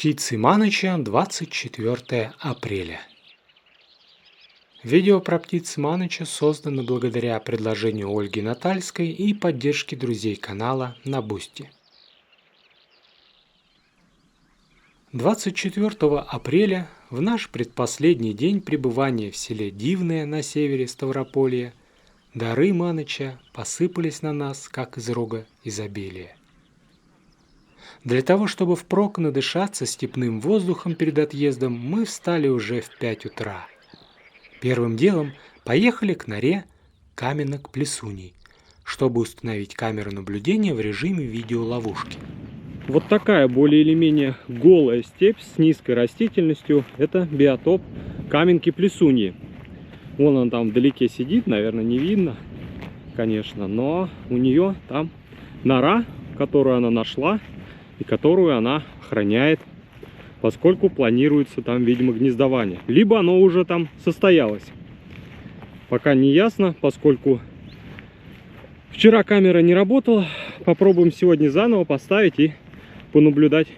Птицы Маныча, 24 апреля. Видео про птиц Маныча создано благодаря предложению Ольги Натальской и поддержке друзей канала на Бусти. 24 апреля, в наш предпоследний день пребывания в селе Дивное на севере Ставрополья, дары Маныча посыпались на нас, как из рога изобилия. Для того, чтобы впрок надышаться степным воздухом перед отъездом, мы встали уже в 5 утра. Первым делом поехали к норе Каменок-Плесуний, чтобы установить камеру наблюдения в режиме видеоловушки. Вот такая более или менее голая степь с низкой растительностью. Это биотоп Каменки-Плесуньи. Вон он там вдалеке сидит, наверное, не видно, конечно, но у нее там нора, которую она нашла и которую она охраняет, поскольку планируется там, видимо, гнездование. Либо оно уже там состоялось. Пока не ясно, поскольку вчера камера не работала. Попробуем сегодня заново поставить и понаблюдать,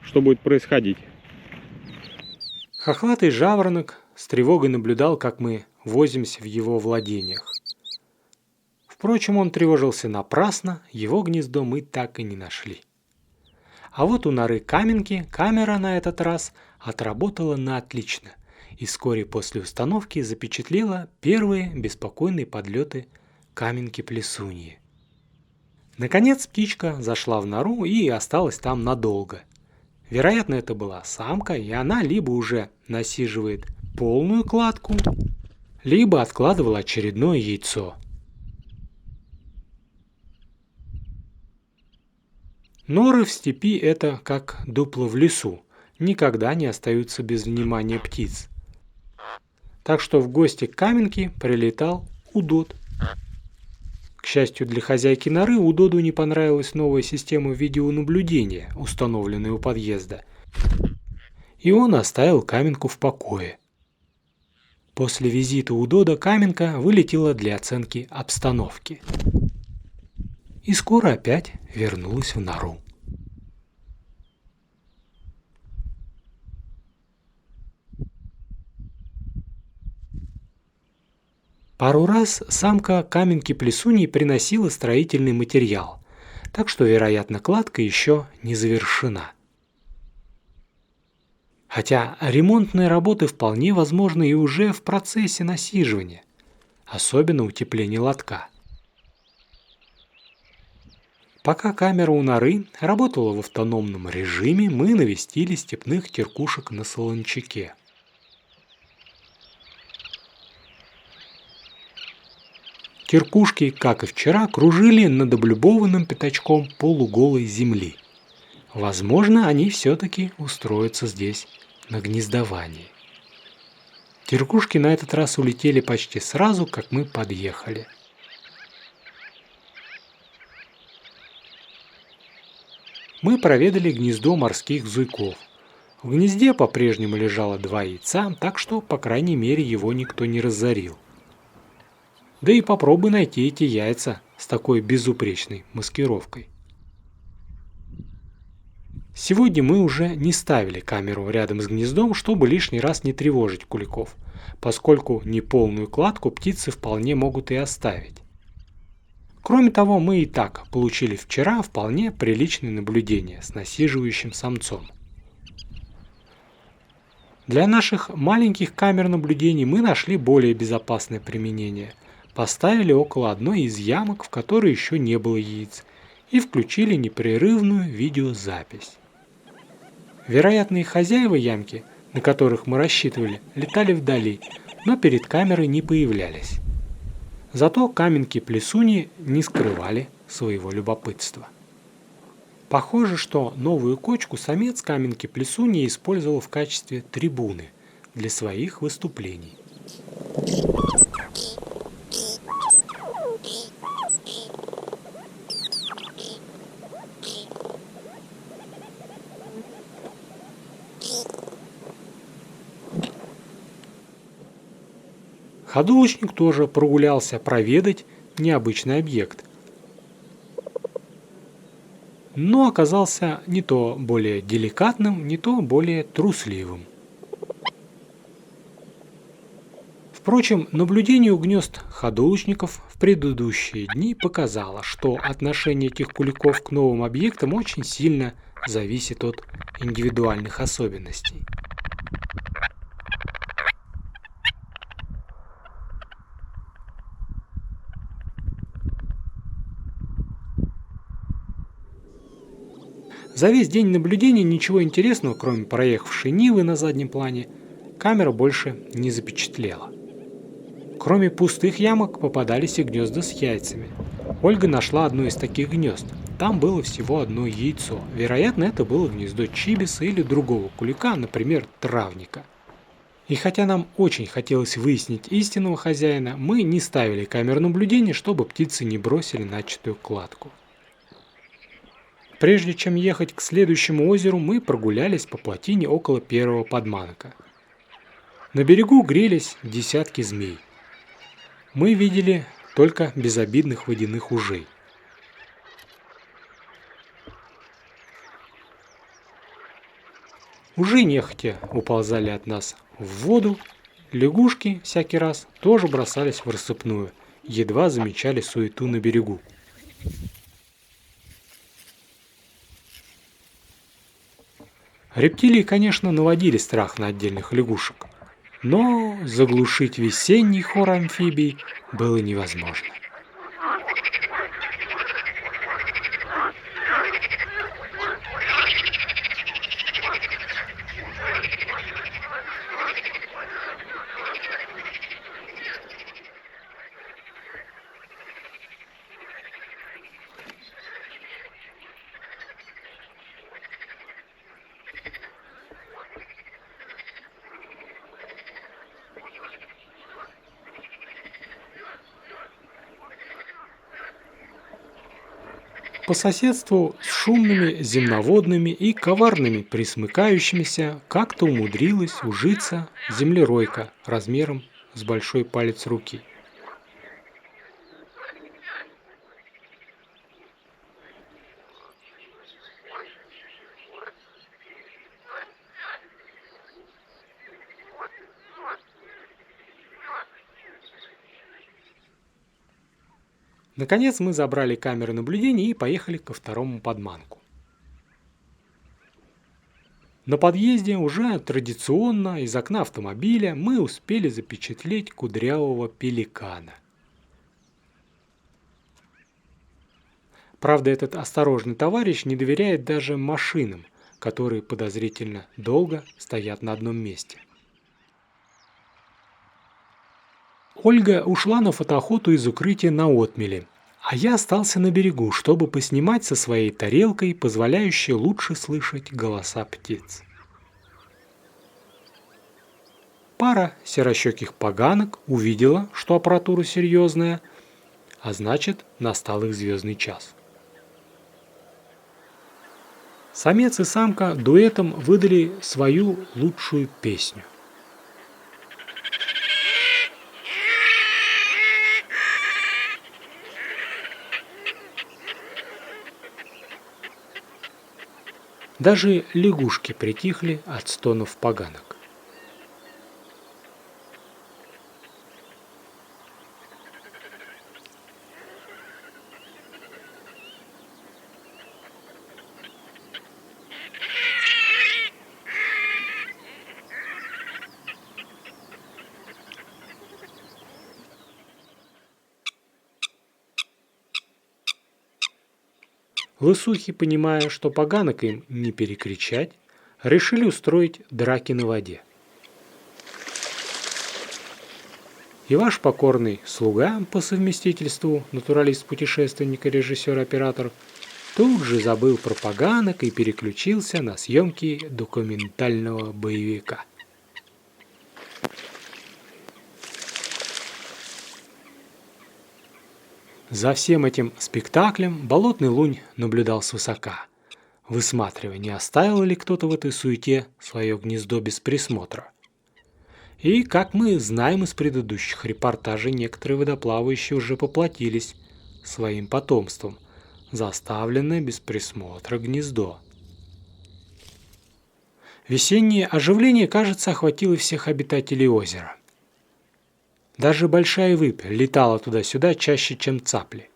что будет происходить. Хохлатый жаворонок с тревогой наблюдал, как мы возимся в его владениях. Впрочем, он тревожился напрасно, его гнездо мы так и не нашли. А вот у норы Каменки камера на этот раз отработала на отлично и вскоре после установки запечатлела первые беспокойные подлеты Каменки-Плесуньи. Наконец птичка зашла в нору и осталась там надолго. Вероятно, это была самка, и она либо уже насиживает полную кладку, либо откладывала очередное яйцо. Норы в степи – это как дупла в лесу, никогда не остаются без внимания птиц. Так что в гости к Каменке прилетал удод. К счастью для хозяйки норы, удоду не понравилась новая система видеонаблюдения, установленная у подъезда, и он оставил Каменку в покое. После визита удода Каменка вылетела для оценки обстановки. И скоро опять вернулась в нору. Пару раз самка Каменки-Плесуньи приносила строительный материал, так что, вероятно, кладка еще не завершена. Хотя ремонтные работы вполне возможны и уже в процессе насиживания, особенно утепление лотка. Пока камера у норы работала в автономном режиме, мы навестили степных теркушек на солончаке. Теркушки, как и вчера, кружили над облюбованным пятачком полуголой земли. Возможно, они все-таки устроятся здесь на гнездование. Теркушки на этот раз улетели почти сразу, как мы подъехали. Мы проведали гнездо морских зуйков. В гнезде по-прежнему лежало 2 яйца, так что, по крайней мере, его никто не разорил. Да и попробуй найти эти яйца с такой безупречной маскировкой. Сегодня мы уже не ставили камеру рядом с гнездом, чтобы лишний раз не тревожить куликов, поскольку неполную кладку птицы вполне могут и оставить. Кроме того, мы и так получили вчера вполне приличное наблюдение с насиживающим самцом. Для наших маленьких камер наблюдений мы нашли более безопасное применение. Поставили около одной из ямок, в которой еще не было яиц, и включили непрерывную видеозапись. Вероятные хозяева ямки, на которых мы рассчитывали, летали вдали, но перед камерой не появлялись. Зато Каменки-Плесуньи не скрывали своего любопытства. Похоже, что новую кочку самец Каменки-Плесуньи использовал в качестве трибуны для своих выступлений. Ходулочник тоже прогулялся проведать необычный объект. но оказался не то более деликатным, не то более трусливым. Впрочем, наблюдение у гнезд ходулочников в предыдущие дни показало, что отношение этих куликов к новым объектам очень сильно зависит от индивидуальных особенностей. За весь день наблюдения ничего интересного, кроме проехавшей Нивы на заднем плане, камера больше не запечатлела. Кроме пустых ямок попадались и гнезда с яйцами. Ольга нашла одно из таких гнезд. Там было всего одно яйцо. Вероятно, это было гнездо чибиса или другого кулика, например, травника. И хотя нам очень хотелось выяснить истинного хозяина, мы не ставили камеру наблюдения, чтобы птицы не бросили начатую кладку. Прежде чем ехать к следующему озеру, мы прогулялись по плотине около первого подманка. На берегу грелись десятки змей. Мы видели только безобидных водяных ужей. Ужи нехотя уползали от нас в воду, лягушки всякий раз тоже бросались в рассыпную, едва замечали суету на берегу. Рептилии, конечно, наводили страх на отдельных лягушек, но заглушить весенний хор амфибий было невозможно. По соседству с шумными земноводными и коварными присмыкающимися как-то умудрилась ужиться землеройка размером с большой палец руки. Наконец мы забрали камеры наблюдения и поехали ко второму подманку. На подъезде уже традиционно из окна автомобиля мы успели запечатлеть кудрявого пеликана. Правда, этот осторожный товарищ не доверяет даже машинам, которые подозрительно долго стоят на одном месте. Ольга ушла на фотоохоту из укрытия на отмеле, а я остался на берегу, чтобы поснимать со своей тарелкой, позволяющей лучше слышать голоса птиц. Пара серощеких поганок увидела, что аппаратура серьезная, а значит, настал их звездный час. Самец и самка дуэтом выдали свою лучшую песню. Даже лягушки притихли от стонов поганок. Лысухи, понимая, что поганок им не перекричать, решили устроить драки на воде. И ваш покорный слуга по совместительству, натуралист-путешественник и режиссер-оператор, тут же забыл про поганок и переключился на съемки документального боевика. За всем этим спектаклем болотный лунь наблюдал свысока, высматривая, не оставил ли кто-то в этой суете свое гнездо без присмотра. И, как мы знаем из предыдущих репортажей, некоторые водоплавающие уже поплатились своим потомством, заставленное без присмотра гнездо. Весеннее оживление, кажется, охватило всех обитателей озера. Даже большая выпь летала туда-сюда чаще, чем цапли.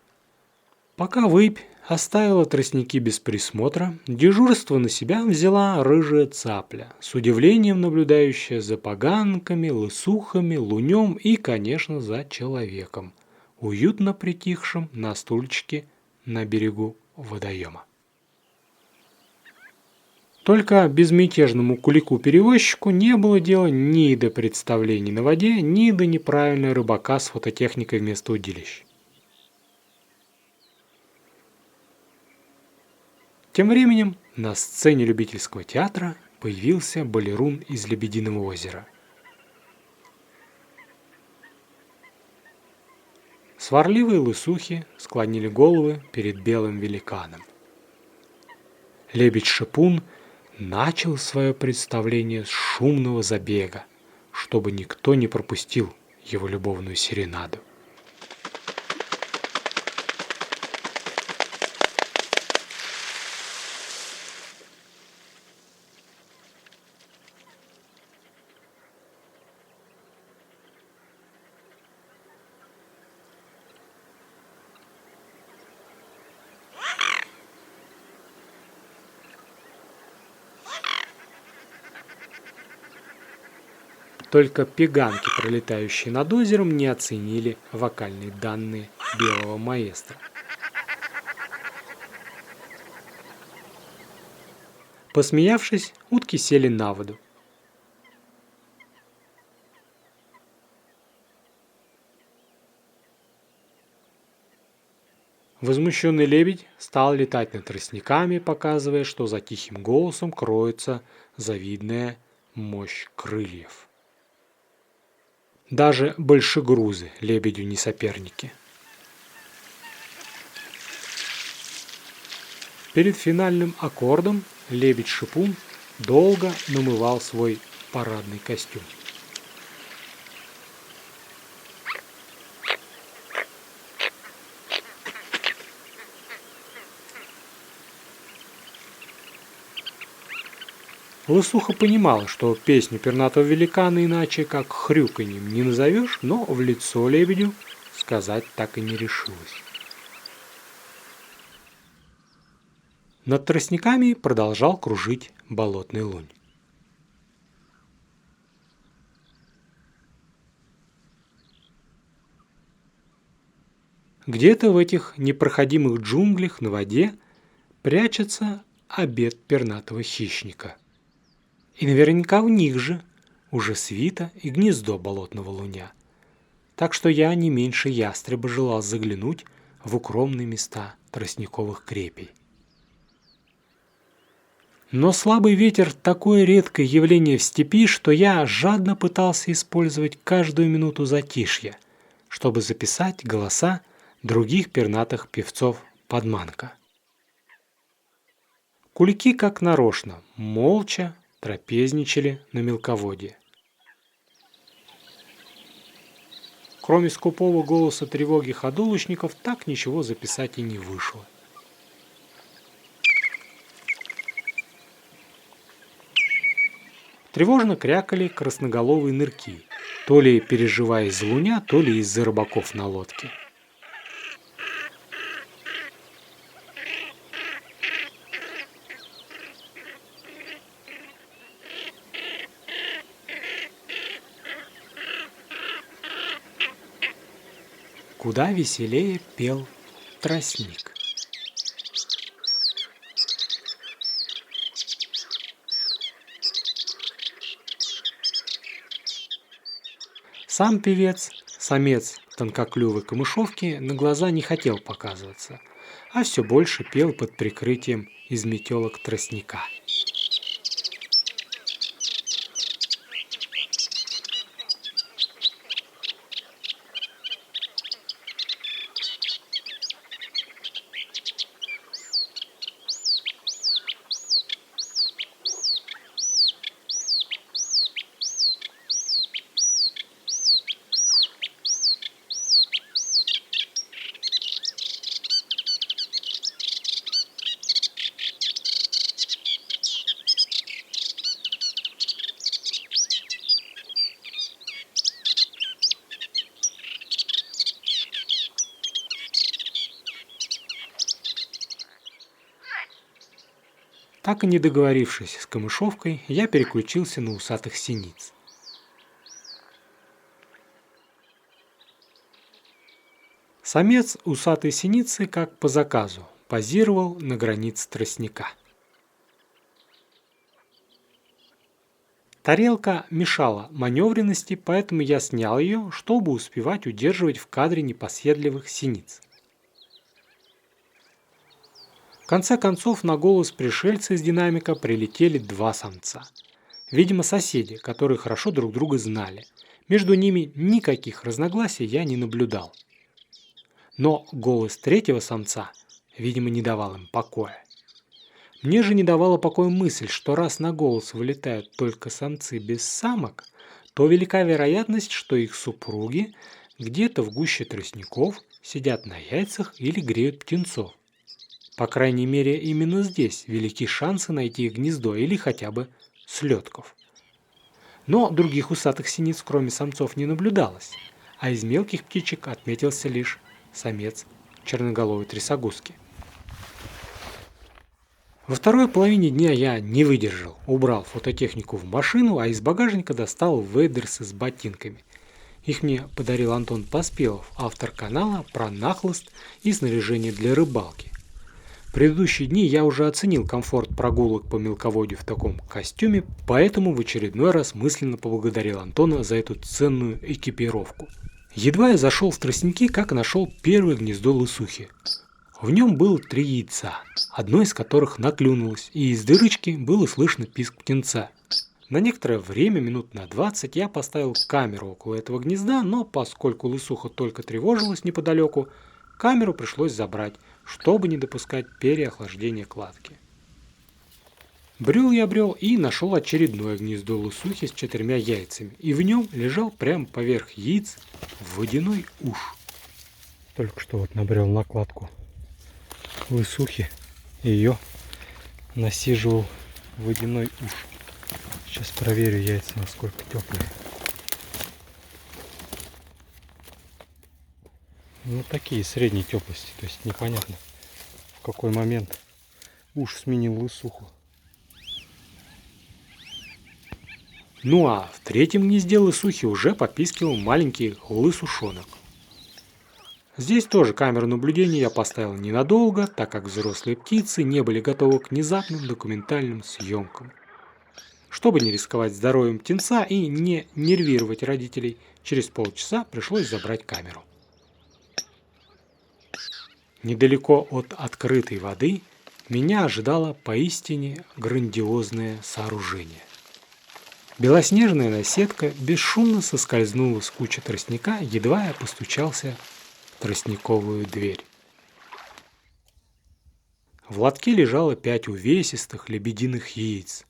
Пока выпь оставила тростники без присмотра, дежурство на себя взяла рыжая цапля, с удивлением наблюдающая за поганками, лысухами, лунем и, конечно, за человеком, уютно притихшим на стульчике на берегу водоема. Только безмятежному кулику-перевозчику не было дела ни до представлений на воде, ни до неправильного рыбака с фототехникой вместо удилищ. Тем временем на сцене любительского театра появился балерун из Лебединого озера. Сварливые лысухи склонили головы перед белым великаном. Лебедь-шипун начал свое представление с шумного забега, чтобы никто не пропустил его любовную серенаду. Только пеганки, пролетающие над озером, не оценили вокальные данные белого маэстро. Посмеявшись, утки сели на воду. Возмущенный лебедь стал летать над тростниками, показывая, что за тихим голосом кроется завидная мощь крыльев. Даже большегрузы лебедю не соперники. Перед финальным аккордом лебедь-шипун долго намывал свой парадный костюм. Лысуха понимала, что песню пернатого великана иначе как хрюканьем не назовешь, но в лицо лебедю сказать так и не решилась. Над тростниками продолжал кружить болотный лунь. Где-то в этих непроходимых джунглях на воде прячется обед пернатого хищника. И наверняка в них же уже свита и гнездо болотного луня. Так что я не меньше ястреба желал заглянуть в укромные места тростниковых крепей. Но слабый ветер – такое редкое явление в степи, что я жадно пытался использовать каждую минуту затишья, чтобы записать голоса других пернатых певцов подманка. Кулики, как нарочно, молча трапезничали на мелководье. Кроме скупого голоса тревоги ходулочников, так ничего записать и не вышло. Тревожно крякали красноголовые нырки, то ли переживая из-за луня, то ли из-за рыбаков на лодке. Куда веселее пел тростник. Сам певец, самец тонкоклювой камышовки, на глаза не хотел показываться, а все больше пел под прикрытием из метелок тростника. Так и не договорившись с камышовкой, я переключился на усатых синиц. Самец усатой синицы, как по заказу, позировал на границе тростника. Тарелка мешала маневренности, поэтому я снял ее, чтобы успевать удерживать в кадре непоседливых синиц. В конце концов, на голос пришельца из динамика прилетели два самца. Видимо, соседи, которые хорошо друг друга знали. Между ними никаких разногласий я не наблюдал. Но голос третьего самца, видимо, не давал им покоя. Мне же не давала покоя мысль, что раз на голос вылетают только самцы без самок, то велика вероятность, что их супруги где-то в гуще тростников сидят на яйцах или греют птенцов. По крайней мере, именно здесь велики шансы найти их гнездо или хотя бы слетков. Но других усатых синиц, кроме самцов, не наблюдалось, а из мелких птичек отметился лишь самец черноголовой трясогузки. Во второй половине дня я не выдержал, убрал фототехнику в машину, а из багажника достал вейдерсы с ботинками. Их мне подарил Антон Поспелов, автор канала про нахлыст и снаряжение для рыбалки. В предыдущие дни я уже оценил комфорт прогулок по мелководью в таком костюме, поэтому в очередной раз мысленно поблагодарил Антона за эту ценную экипировку. Едва я зашел в тростники, как нашел первое гнездо лысухи. В нем было 3 яйца, одно из которых наклюнулось, и из дырочки было слышно писк птенца. На некоторое время, минут на 20, я поставил камеру около этого гнезда, но поскольку лысуха только тревожилась неподалеку, камеру пришлось забрать, чтобы не допускать переохлаждения кладки. Брел я и нашел очередное гнездо лысухи с 4 яйцами, и в нем лежал прямо поверх яиц водяной уж. Только что вот набрел накладку лысухи, и ее насиживал водяной уж. Сейчас проверю яйца, насколько теплые. Ну, такие средней теплости, то есть непонятно, в какой момент уж сменил лысуху. Ну а в третьем гнезде лысухи уже попискивал маленький лысушонок. Здесь тоже камеру наблюдения я поставил ненадолго, так как взрослые птицы не были готовы к внезапным документальным съемкам. Чтобы не рисковать здоровьем птенца и не нервировать родителей, через полчаса пришлось забрать камеру. Недалеко от открытой воды меня ожидало поистине грандиозное сооружение. Белоснежная наседка бесшумно соскользнула с кучи тростника, едва я постучался в тростниковую дверь. В лотке лежало 5 увесистых лебединых яиц.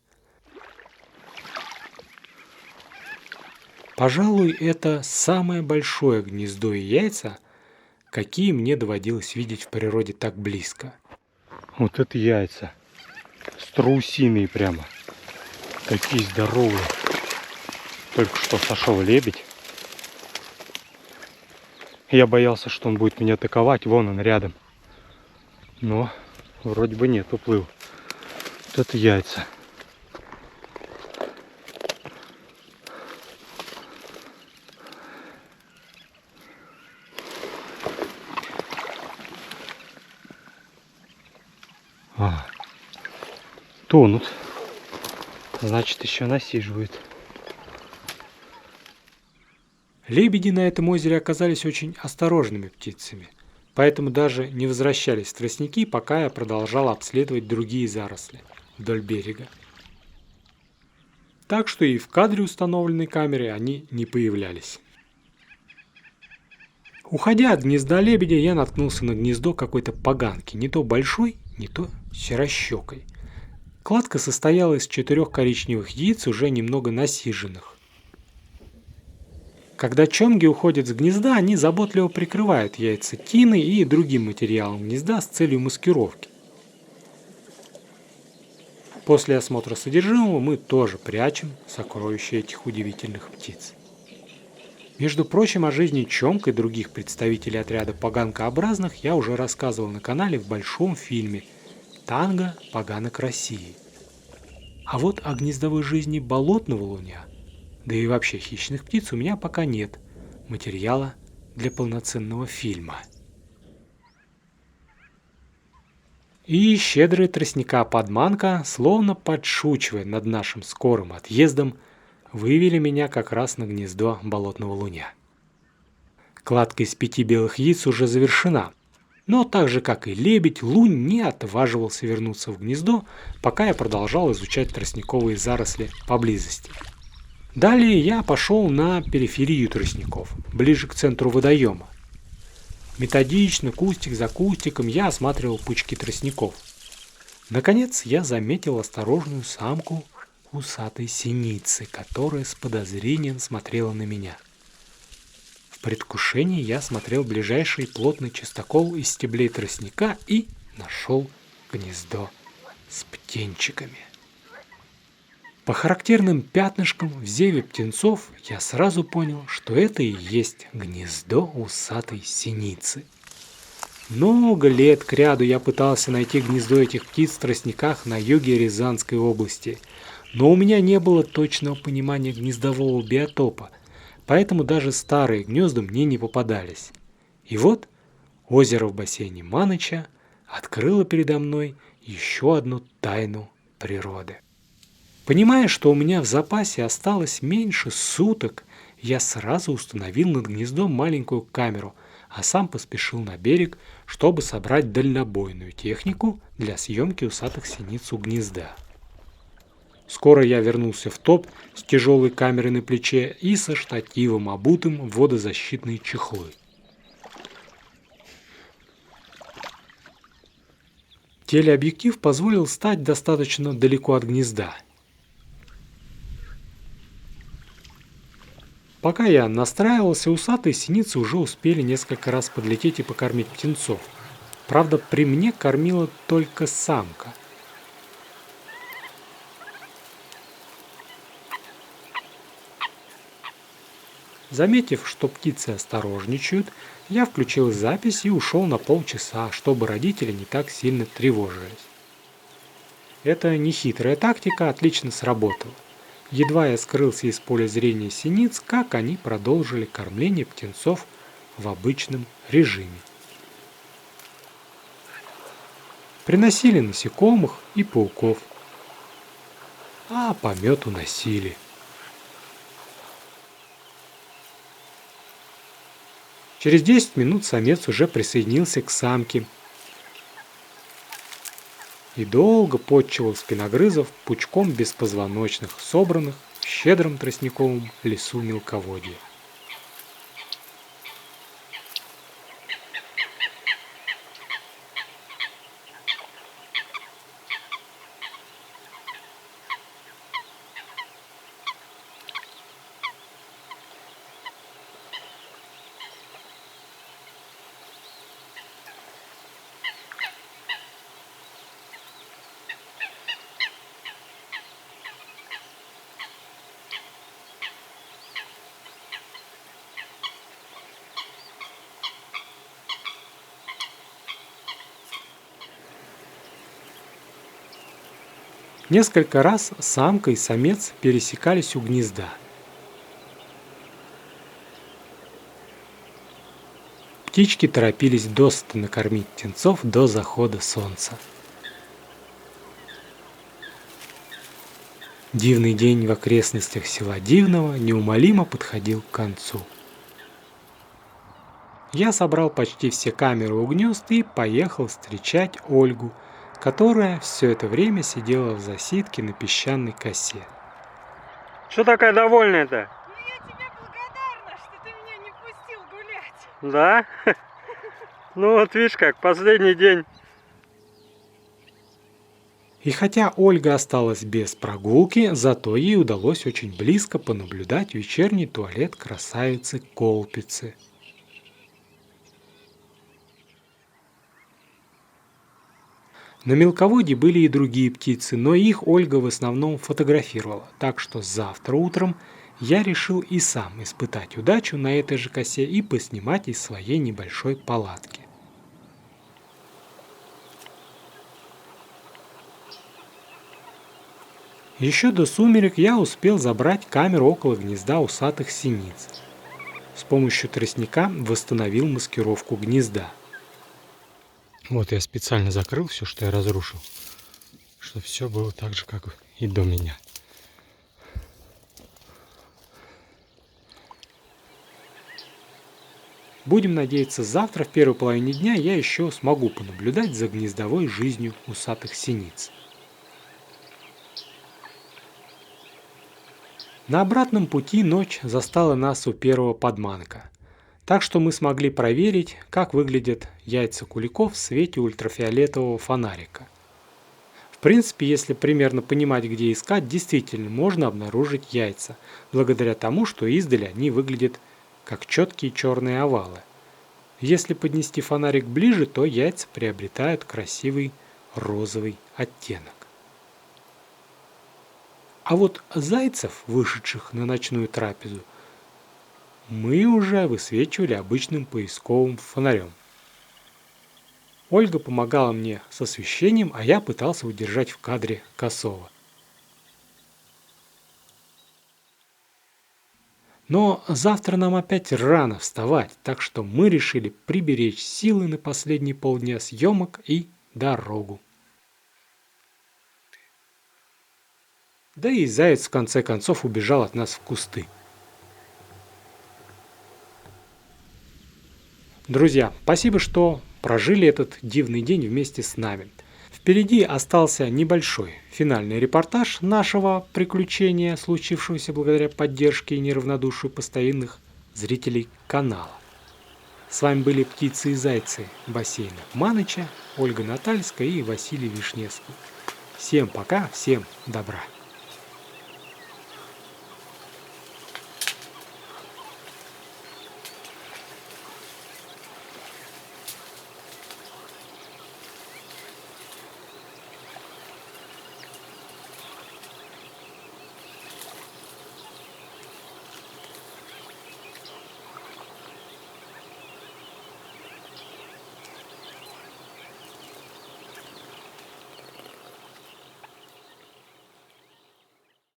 Пожалуй, это самое большое гнездо и яйца, какие мне доводилось видеть в природе так близко. Вот это яйца. Страусиные прямо. Такие здоровые. Только что сошел лебедь. Я боялся, что он будет меня атаковать. Вон он рядом. Но вроде бы нет, уплыл. Вот это яйца. Тонут. Значит, еще насиживают. Лебеди на этом озере оказались очень осторожными птицами, поэтому даже не возвращались в тростники, пока я продолжал обследовать другие заросли вдоль берега. Так что и в кадре установленной камеры они не появлялись. Уходя от гнезда лебедя, я наткнулся на гнездо какой-то поганки, не то большой, не то серощекой. Кладка состояла из 4 коричневых яиц, уже немного насиженных. Когда чомги уходят с гнезда, они заботливо прикрывают яйца тиной и другим материалом гнезда с целью маскировки. После осмотра содержимого мы тоже прячем сокровища этих удивительных птиц. Между прочим, о жизни чомк и других представителей отряда поганкообразных я уже рассказывал на канале в большом фильме «Танго поганок России». А вот о гнездовой жизни болотного луня, да и вообще хищных птиц у меня пока нет материала для полноценного фильма. И щедрая тростника подманка, словно подшучивая над нашим скорым отъездом, вывели меня как раз на гнездо болотного луня. Кладка из 5 белых яиц уже завершена, но так же, как и лебедь, лунь не отваживался вернуться в гнездо, пока я продолжал изучать тростниковые заросли поблизости. Далее я пошел на периферию тростников, ближе к центру водоема. Методично, кустик за кустиком, я осматривал пучки тростников. Наконец я заметил осторожную самку усатой синицы, которая с подозрением смотрела на меня. В предвкушении я смотрел ближайший плотный чистокол из стеблей тростника и нашел гнездо с птенчиками. По характерным пятнышкам в зеве птенцов я сразу понял, что это и есть гнездо усатой синицы. Много лет кряду я пытался найти гнездо этих птиц в тростниках на юге Рязанской области, но у меня не было точного понимания гнездового биотопа, поэтому даже старые гнезда мне не попадались. И вот озеро в бассейне Маныча открыло передо мной еще одну тайну природы. Понимая, что у меня в запасе осталось меньше суток, я сразу установил над гнездом маленькую камеру, а сам поспешил на берег, чтобы собрать дальнобойную технику для съемки усатых синиц у гнезда. Скоро я вернулся в топ с тяжелой камерой на плече и со штативом, обутым в водозащитные чехлы. Телеобъектив позволил стать достаточно далеко от гнезда. Пока я настраивался, усатые синицы уже успели несколько раз подлететь и покормить птенцов. Правда, при мне кормила только самка. Заметив, что птицы осторожничают, я включил запись и ушел на полчаса, чтобы родители не так сильно тревожились. Эта нехитрая тактика отлично сработала. Едва я скрылся из поля зрения синиц, как они продолжили кормление птенцов в обычном режиме. Приносили насекомых и пауков, а помет уносили. Через 10 минут самец уже присоединился к самке и долго подчивал спиногрызов пучком беспозвоночных, собранных в щедром тростниковом лесу мелководья. Несколько раз самка и самец пересекались у гнезда. Птички торопились досыта накормить птенцов до захода солнца. Дивный день в окрестностях села Дивного неумолимо подходил к концу. Я собрал почти все камеры у гнезд и поехал встречать Ольгу, которая все это время сидела в засидке на песчаной косе. Что такая довольная-то? Я тебе благодарна, что ты меня не пустил гулять. Да? Ну вот видишь как, последний день. И хотя Ольга осталась без прогулки, зато ей удалось очень близко понаблюдать вечерний туалет красавицы Колпицы. На мелководье были и другие птицы, но их Ольга в основном фотографировала, так что завтра утром я решил и сам испытать удачу на этой же косе и поснимать из своей небольшой палатки. Еще до сумерек я успел забрать камеру около гнезда усатых синиц. С помощью тростника восстановил маскировку гнезда. Вот я специально закрыл все, что я разрушил, чтобы все было так же, как и до меня. Будем надеяться, завтра в первой половине дня я еще смогу понаблюдать за гнездовой жизнью усатых синиц. На обратном пути ночь застала нас у первого подманка, так что мы смогли проверить, как выглядят яйца куликов в свете ультрафиолетового фонарика. В принципе, если примерно понимать, где искать, действительно можно обнаружить яйца, благодаря тому, что издали они выглядят как четкие черные овалы. Если поднести фонарик ближе, то яйца приобретают красивый розовый оттенок. А вот зайцев, вышедших на ночную трапезу, мы уже высвечивали обычным поисковым фонарем. Ольга помогала мне с освещением, а я пытался удержать в кадре косого. Но завтра нам опять рано вставать, так что мы решили приберечь силы на последние полдня съемок и дорогу. Да и заяц в конце концов убежал от нас в кусты. Друзья, спасибо, что прожили этот дивный день вместе с нами. Впереди остался небольшой финальный репортаж нашего приключения, случившегося благодаря поддержке и неравнодушию постоянных зрителей канала. С вами были птицы и зайцы бассейна Маныча, Ольга Натальская и Василий Вишневский. Всем пока, всем добра.